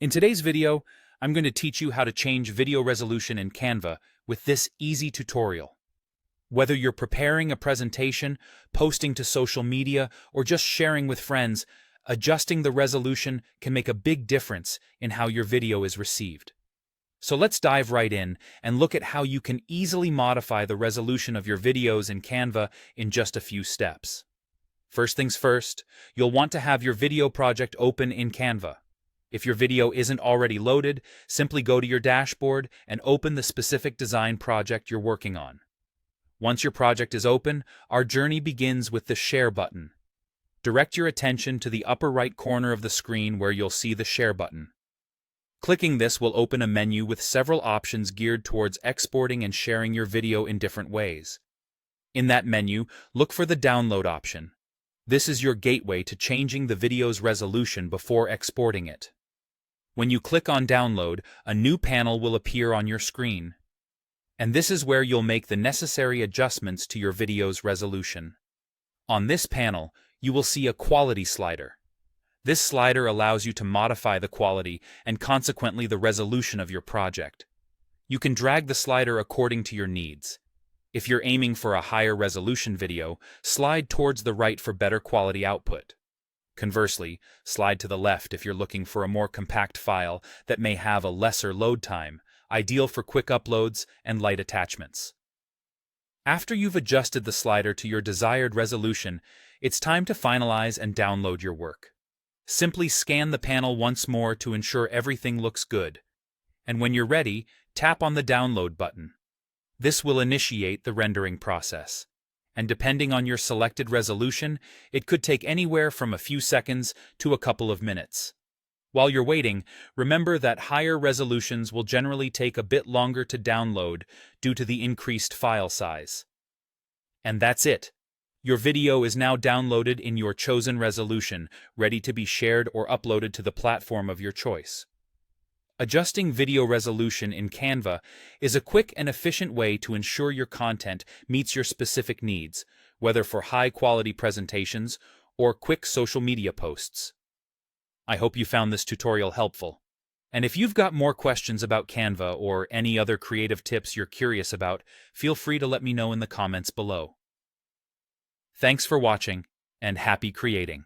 In today's video, I'm going to teach you how to change video resolution in Canva with this easy tutorial. Whether you're preparing a presentation, posting to social media, or just sharing with friends, adjusting the resolution can make a big difference in how your video is received. So let's dive right in and look at how you can easily modify the resolution of your videos in Canva in just a few steps. First things first, you'll want to have your video project open in Canva. If your video isn't already loaded, simply go to your dashboard and open the specific design project you're working on. Once your project is open, our journey begins with the Share button. Direct your attention to the upper right corner of the screen where you'll see the Share button. Clicking this will open a menu with several options geared towards exporting and sharing your video in different ways. In that menu, look for the Download option. This is your gateway to changing the video's resolution before exporting it. When you click on Download, a new panel will appear on your screen. And this is where you'll make the necessary adjustments to your video's resolution. On this panel, you will see a quality slider. This slider allows you to modify the quality and consequently the resolution of your project. You can drag the slider according to your needs. If you're aiming for a higher resolution video, slide towards the right for better quality output. Conversely, slide to the left if you're looking for a more compact file that may have a lesser load time, ideal for quick uploads and light attachments. After you've adjusted the slider to your desired resolution, it's time to finalize and download your work. Simply scan the panel once more to ensure everything looks good. And when you're ready, tap on the Download button. This will initiate the rendering process. And depending on your selected resolution, it could take anywhere from a few seconds to a couple of minutes. While you're waiting, remember that higher resolutions will generally take a bit longer to download due to the increased file size. And that's it. Your video is now downloaded in your chosen resolution, ready to be shared or uploaded to the platform of your choice. Adjusting video resolution in Canva is a quick and efficient way to ensure your content meets your specific needs, whether for high-quality presentations or quick social media posts. I hope you found this tutorial helpful. And if you've got more questions about Canva or any other creative tips you're curious about, feel free to let me know in the comments below. Thanks for watching, and happy creating!